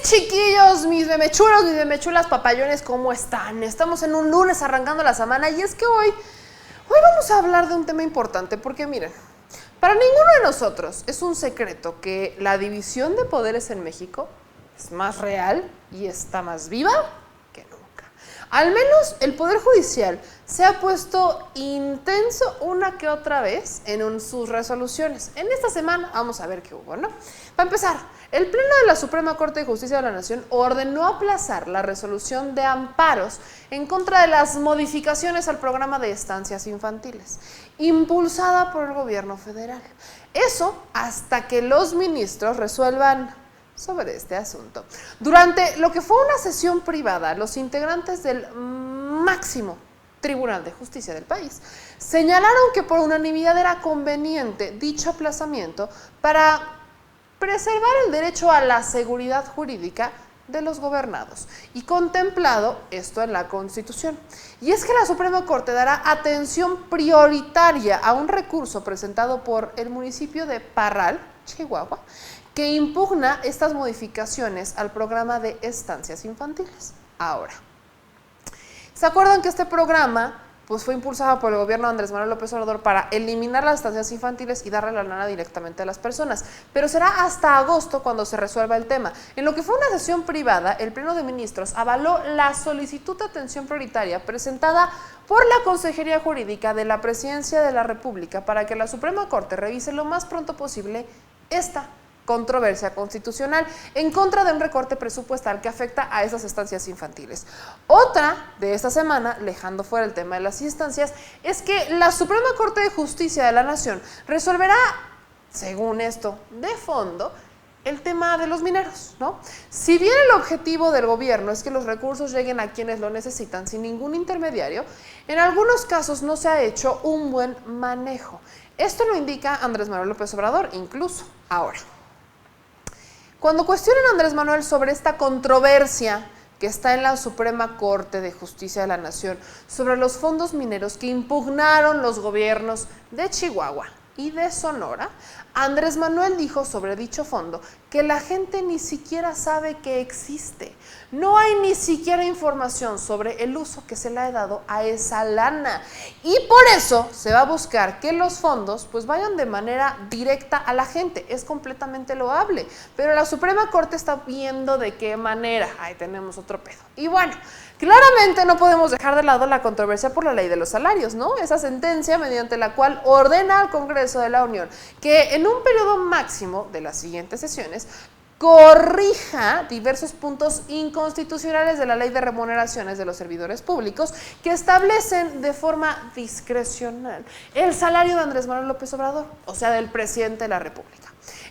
Chiquillos, mis memechulos, mis memechulas, papallones, ¿cómo están? Estamos en un lunes arrancando la semana y es que hoy vamos a hablar de un tema importante porque miren, para ninguno de nosotros es un secreto que la división de poderes en México es más real y está más viva que nunca. Al menos el Poder Judicial se ha puesto intenso una que otra vez en sus resoluciones. En esta semana vamos a ver qué hubo, ¿no? Para empezar, el Pleno de la Suprema Corte de Justicia de la Nación ordenó aplazar la resolución de amparos en contra de las modificaciones al programa de estancias infantiles, impulsada por el gobierno federal. Eso hasta que los ministros resuelvan sobre este asunto. Durante lo que fue una sesión privada, los integrantes del máximo Tribunal de Justicia del país señalaron que por unanimidad era conveniente dicho aplazamiento para preservar el derecho a la seguridad jurídica de los gobernados y contemplado esto en la Constitución. Y es que la Suprema Corte dará atención prioritaria a un recurso presentado por el municipio de Parral, Chihuahua, que impugna estas modificaciones al programa de estancias infantiles. Ahora, ¿se acuerdan que este programa fue impulsado por el gobierno de Andrés Manuel López Obrador para eliminar las estancias infantiles y darle la lana directamente a las personas? Pero será hasta agosto cuando se resuelva el tema. En lo que fue una sesión privada, el Pleno de Ministros avaló la solicitud de atención prioritaria presentada por la Consejería Jurídica de la Presidencia de la República para que la Suprema Corte revise lo más pronto posible esta controversia constitucional en contra de un recorte presupuestal que afecta a esas estancias infantiles. Otra de esta semana, dejando fuera el tema de las instancias, es que la Suprema Corte de Justicia de la Nación resolverá, según esto, de fondo, el tema de los mineros, ¿no? Si bien el objetivo del gobierno es que los recursos lleguen a quienes lo necesitan sin ningún intermediario, en algunos casos no se ha hecho un buen manejo. Esto lo indica Andrés Manuel López Obrador, incluso ahora. Cuando cuestionan a Andrés Manuel sobre esta controversia que está en la Suprema Corte de Justicia de la Nación sobre los fondos mineros que impugnaron los gobiernos de Chihuahua y de Sonora, Andrés Manuel dijo sobre dicho fondo que la gente ni siquiera sabe que existe. No hay ni siquiera información sobre el uso que se le ha dado a esa lana. Y por eso se va a buscar que los fondos vayan de manera directa a la gente. Es completamente loable. Pero la Suprema Corte está viendo de qué manera. Ahí tenemos otro pedo. Y bueno, claramente no podemos dejar de lado la controversia por la ley de los salarios, ¿no? Esa sentencia mediante la cual ordena al Congreso de la Unión que en un periodo máximo de las siguientes sesiones corrija diversos puntos inconstitucionales de la Ley de Remuneraciones de los Servidores Públicos que establecen de forma discrecional el salario de Andrés Manuel López Obrador, o sea, del presidente de la República.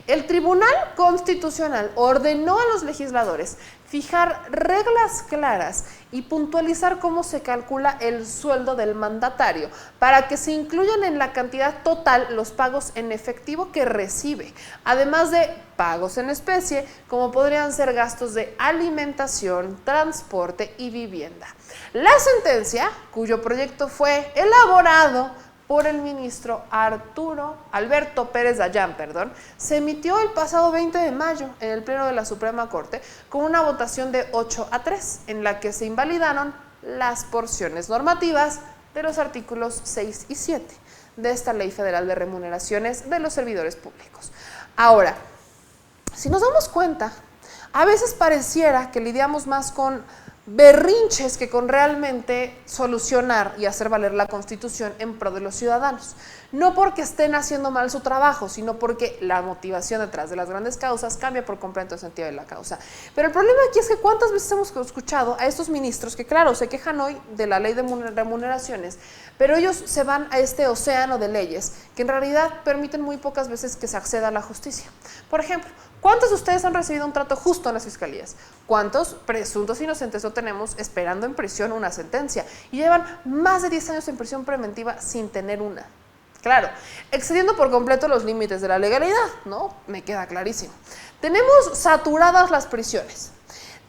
El Tribunal Constitucional ordenó a los legisladores fijar reglas claras y puntualizar cómo se calcula el sueldo del mandatario para que se incluyan en la cantidad total los pagos en efectivo que recibe, además de pagos en especie, como podrían ser gastos de alimentación, transporte y vivienda. La sentencia, cuyo proyecto fue elaborado por el ministro Alberto Pérez Dayán, se emitió el pasado 20 de mayo en el Pleno de la Suprema Corte con una votación de 8-3, en la que se invalidaron las porciones normativas de los artículos 6 y 7 de esta Ley Federal de Remuneraciones de los Servidores Públicos. Ahora, si nos damos cuenta, a veces pareciera que lidiamos más con berrinches que con realmente solucionar y hacer valer la Constitución en pro de los ciudadanos. No porque estén haciendo mal su trabajo, sino porque la motivación detrás de las grandes causas cambia por completo el sentido de la causa. Pero el problema aquí es que cuántas veces hemos escuchado a estos ministros que, claro, se quejan hoy de la ley de remuneraciones, pero ellos se van a este océano de leyes que en realidad permiten muy pocas veces que se acceda a la justicia. Por ejemplo, ¿cuántos de ustedes han recibido un trato justo en las fiscalías? ¿Cuántos presuntos inocentes no tenemos esperando en prisión una sentencia y llevan más de 10 años en prisión preventiva sin tener una? Claro, excediendo por completo los límites de la legalidad, ¿no? Me queda clarísimo. Tenemos saturadas las prisiones.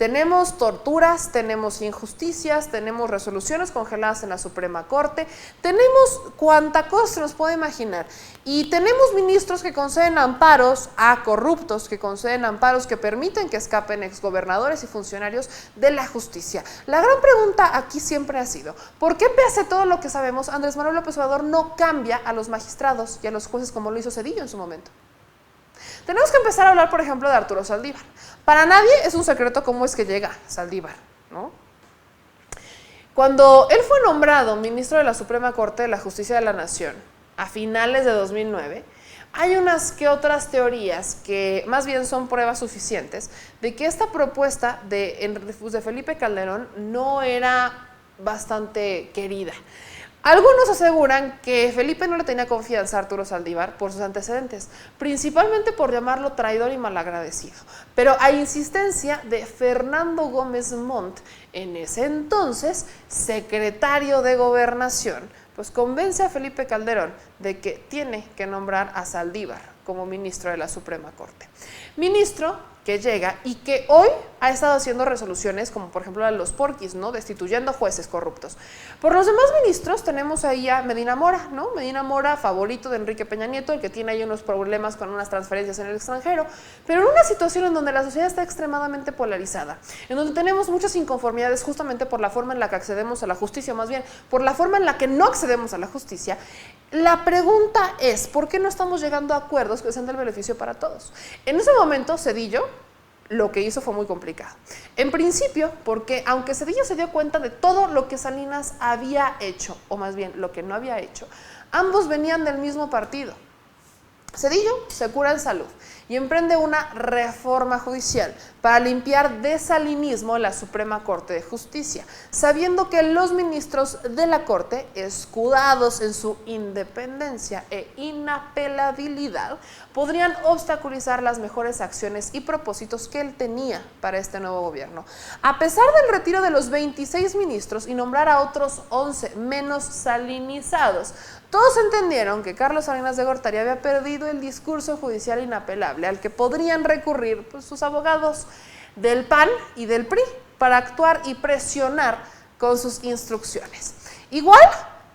Tenemos torturas, tenemos injusticias, tenemos resoluciones congeladas en la Suprema Corte, tenemos cuanta cosa se nos puede imaginar. Y tenemos ministros que conceden amparos a corruptos, que conceden amparos que permiten que escapen exgobernadores y funcionarios de la justicia. La gran pregunta aquí siempre ha sido, ¿por qué pese a todo lo que sabemos, Andrés Manuel López Obrador no cambia a los magistrados y a los jueces como lo hizo Zedillo en su momento? Tenemos que empezar a hablar, por ejemplo, de Arturo Saldívar. Para nadie es un secreto cómo es que llega Saldívar, ¿no? Cuando él fue nombrado ministro de la Suprema Corte de la Justicia de la Nación, a finales de 2009, hay unas que otras teorías que más bien son pruebas suficientes de que esta propuesta de Felipe Calderón no era bastante querida. Algunos aseguran que Felipe no le tenía confianza a Arturo Saldívar por sus antecedentes, principalmente por llamarlo traidor y malagradecido. Pero a insistencia de Fernando Gómez Montt, en ese entonces secretario de Gobernación, pues convence a Felipe Calderón de que tiene que nombrar a Saldívar como ministro de la Suprema Corte. Ministro que llega y que hoy ha estado haciendo resoluciones como por ejemplo la de los porquis, ¿no? Destituyendo jueces corruptos. Por los demás ministros tenemos ahí a Medina Mora, ¿no? Medina Mora, favorito de Enrique Peña Nieto, el que tiene ahí unos problemas con unas transferencias en el extranjero, pero en una situación en donde la sociedad está extremadamente polarizada, en donde tenemos muchas inconformidades justamente por la forma en la que accedemos a la justicia, más bien por la forma en la que no accedemos a la justicia. La pregunta es, ¿por qué no estamos llegando a acuerdos que sean del beneficio para todos? En ese momento, Zedillo lo que hizo fue muy complicado. En principio, porque aunque Zedillo se dio cuenta de todo lo que Salinas había hecho, o más bien lo que no había hecho, ambos venían del mismo partido. Zedillo se cura en salud y emprende una reforma judicial para limpiar de salinismo la Suprema Corte de Justicia, sabiendo que los ministros de la Corte, escudados en su independencia e inapelabilidad, podrían obstaculizar las mejores acciones y propósitos que él tenía para este nuevo gobierno. A pesar del retiro de los 26 ministros y nombrar a otros 11 menos salinizados, todos entendieron que Carlos Salinas de Gortari había perdido el discurso judicial inapelable al que podrían recurrir pues, sus abogados del PAN y del PRI para actuar y presionar con sus instrucciones. Igual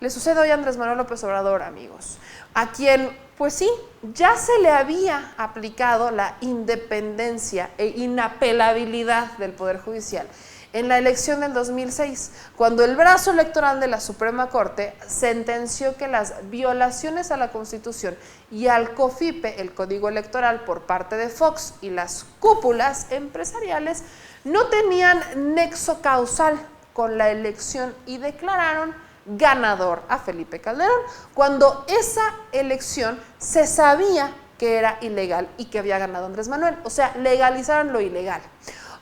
le sucede hoy a Andrés Manuel López Obrador, amigos, a quien, pues sí, ya se le había aplicado la independencia e inapelabilidad del Poder Judicial en la elección del 2006, cuando el brazo electoral de la Suprema Corte sentenció que las violaciones a la Constitución y al COFIPE, el Código Electoral, por parte de Fox y las cúpulas empresariales no tenían nexo causal con la elección y declararon ganador a Felipe Calderón, cuando esa elección se sabía que era ilegal y que había ganado Andrés Manuel, o sea, legalizaron lo ilegal.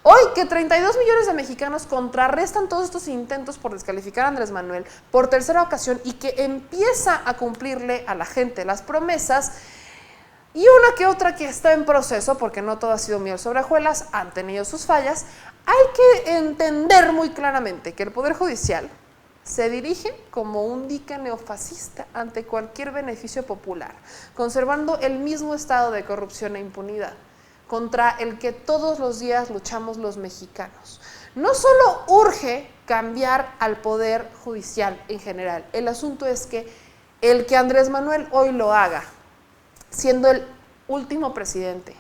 Hoy que 32 millones de mexicanos contrarrestan todos estos intentos por descalificar a Andrés Manuel por tercera ocasión y que empieza a cumplirle a la gente las promesas, y una que otra que está en proceso, porque no todo ha sido miel sobre hojuelas, han tenido sus fallas, hay que entender muy claramente que el Poder Judicial se dirige como un dique neofascista ante cualquier beneficio popular, conservando el mismo estado de corrupción e impunidad contra el que todos los días luchamos los mexicanos. No solo urge cambiar al Poder Judicial en general, el asunto es que el que Andrés Manuel hoy lo haga, siendo el último presidente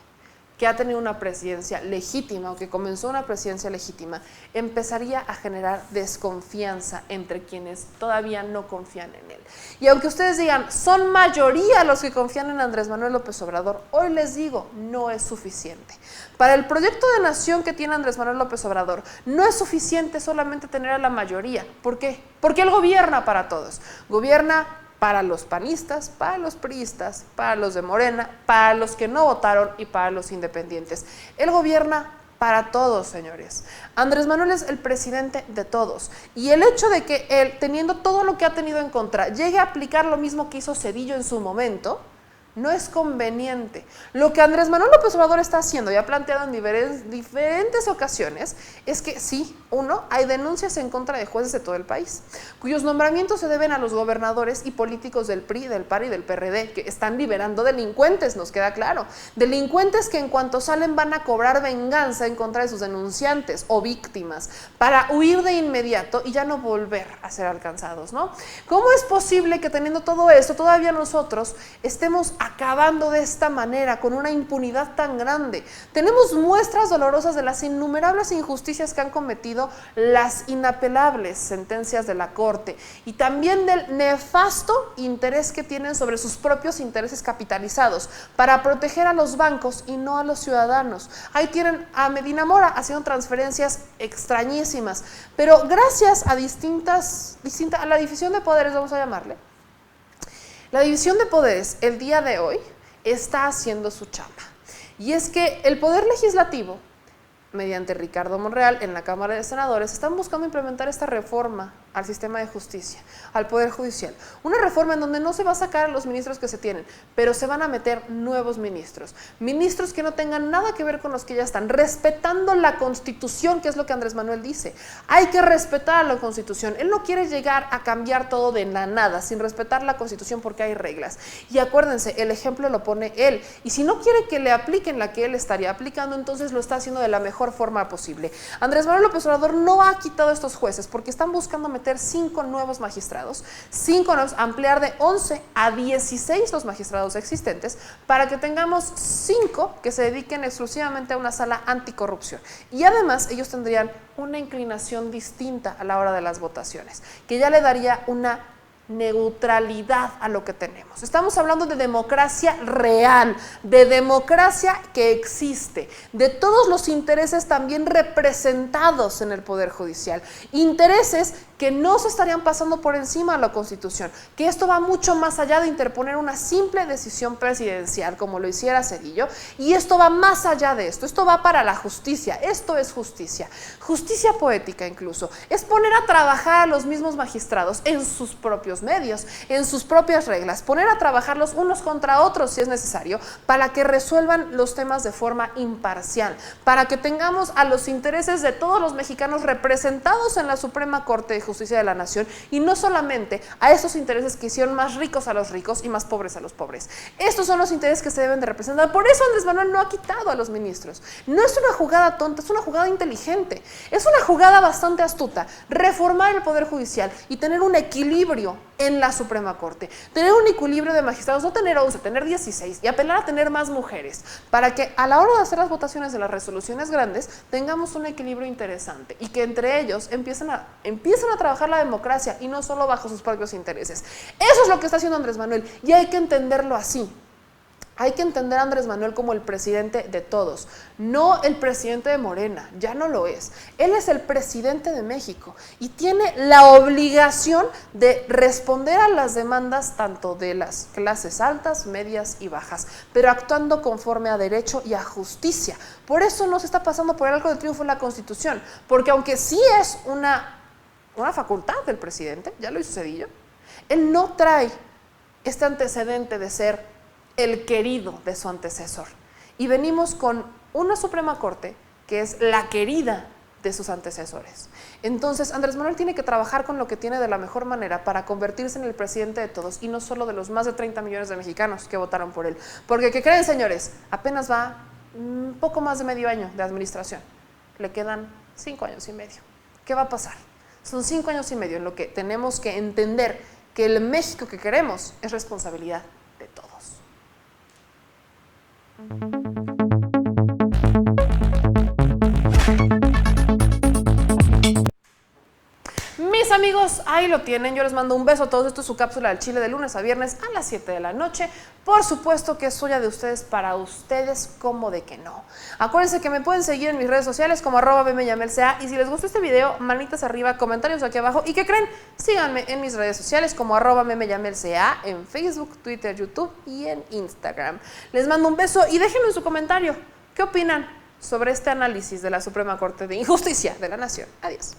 que ha tenido una presidencia legítima o que comenzó una presidencia legítima, empezaría a generar desconfianza entre quienes todavía no confían en él. Y aunque ustedes digan, son mayoría los que confían en Andrés Manuel López Obrador, hoy les digo, no es suficiente. Para el proyecto de nación que tiene Andrés Manuel López Obrador, no es suficiente solamente tener a la mayoría. ¿Por qué? Porque él gobierna para todos. Gobierna para los panistas, para los priistas, para los de Morena, para los que no votaron y para los independientes. Él gobierna para todos, señores. Andrés Manuel es el presidente de todos. Y el hecho de que él, teniendo todo lo que ha tenido en contra, llegue a aplicar lo mismo que hizo Zedillo en su momento, No es conveniente. Lo que Andrés Manuel López Obrador está haciendo y ha planteado en diferentes ocasiones es que sí, uno, hay denuncias en contra de jueces de todo el país, cuyos nombramientos se deben a los gobernadores y políticos del PRI, del PAN y del PRD, que están liberando delincuentes, nos queda claro. Delincuentes que en cuanto salen van a cobrar venganza en contra de sus denunciantes o víctimas para huir de inmediato y ya no volver a ser alcanzados, ¿no? ¿Cómo es posible que teniendo todo esto todavía nosotros estemos acabando de esta manera, con una impunidad tan grande? Tenemos muestras dolorosas de las innumerables injusticias que han cometido, las inapelables sentencias de la Corte y también del nefasto interés que tienen sobre sus propios intereses capitalizados para proteger a los bancos y no a los ciudadanos. Ahí tienen a Medina Mora haciendo transferencias extrañísimas, pero gracias a a la división de poderes, vamos a llamarle, la división de poderes el día de hoy está haciendo su chamba. Y es que el Poder Legislativo, mediante Ricardo Monreal en la Cámara de Senadores, están buscando implementar esta reforma al sistema de justicia, al Poder Judicial. Una reforma en donde no se va a sacar a los ministros que se tienen, pero se van a meter nuevos ministros. Ministros que no tengan nada que ver con los que ya están, respetando la Constitución, que es lo que Andrés Manuel dice. Hay que respetar la Constitución. Él no quiere llegar a cambiar todo de la nada, sin respetar la Constitución porque hay reglas. Y acuérdense, el ejemplo lo pone él. Y si no quiere que le apliquen la que él estaría aplicando, entonces lo está haciendo de la mejor forma posible. Andrés Manuel López Obrador no ha quitado a estos jueces porque están buscando meter 5 nuevos magistrados, 5 nuevos, ampliar de 11 a 16 los magistrados existentes para que tengamos 5 que se dediquen exclusivamente a una sala anticorrupción. Y además ellos tendrían una inclinación distinta a la hora de las votaciones, que ya le daría una neutralidad a lo que tenemos. Estamos hablando de democracia real, de democracia que existe, de todos los intereses también representados en el Poder Judicial, intereses que no se estarían pasando por encima de la Constitución, que esto va mucho más allá de interponer una simple decisión presidencial como lo hiciera Zedillo, y esto va más allá de esto va para la justicia. Esto es justicia poética incluso, es poner a trabajar a los mismos magistrados en sus propios medios, en sus propias reglas, poner a trabajarlos unos contra otros si es necesario, para que resuelvan los temas de forma imparcial, para que tengamos a los intereses de todos los mexicanos representados en la Suprema Corte de Justicia de la Nación y no solamente a esos intereses que hicieron más ricos a los ricos y más pobres a los pobres. Estos son los intereses que se deben de representar. Por eso Andrés Manuel no ha quitado a los ministros. No es una jugada tonta, es una jugada inteligente, es una jugada bastante astuta, reformar el Poder Judicial y tener un equilibrio en la Suprema Corte, tener un equilibrio de magistrados, no tener 11, tener 16 y apelar a tener más mujeres, para que a la hora de hacer las votaciones de las resoluciones grandes tengamos un equilibrio interesante y que entre ellos empiecen a trabajar la democracia y no solo bajo sus propios intereses. Eso es lo que está haciendo Andrés Manuel y hay que entenderlo así. Hay que entender a Andrés Manuel como el presidente de todos, no el presidente de Morena, ya no lo es. Él es el presidente de México y tiene la obligación de responder a las demandas tanto de las clases altas, medias y bajas, pero actuando conforme a derecho y a justicia. Por eso no se está pasando por el arco del triunfo en la Constitución, porque aunque sí es una facultad del presidente, ya lo hizo Zedillo, él no trae este antecedente de ser el querido de su antecesor. Y venimos con una Suprema Corte que es la querida de sus antecesores. Entonces, Andrés Manuel tiene que trabajar con lo que tiene de la mejor manera para convertirse en el presidente de todos y no solo de los más de 30 millones de mexicanos que votaron por él. Porque, ¿qué creen, señores? Apenas va un poco más de medio año de administración. Le quedan 5 años y medio. ¿Qué va a pasar? Son 5 años y medio en lo que tenemos que entender que el México que queremos es responsabilidad de todos. Mis amigos, ahí lo tienen. Yo les mando un beso a todos. Esto es su cápsula del Chile de lunes a viernes a las 7 de la noche. Por supuesto que es suya de ustedes para ustedes, como de que no. Acuérdense que me pueden seguir en mis redes sociales como @bmellamelca. Y si les gustó este video, manitas arriba, comentarios aquí abajo. ¿Y qué creen? Síganme en mis redes sociales como @memellamelca en Facebook, Twitter, YouTube y en Instagram. Les mando un beso y déjenme su comentario. ¿Qué opinan sobre este análisis de la Suprema Corte de Justicia de la Nación? Adiós.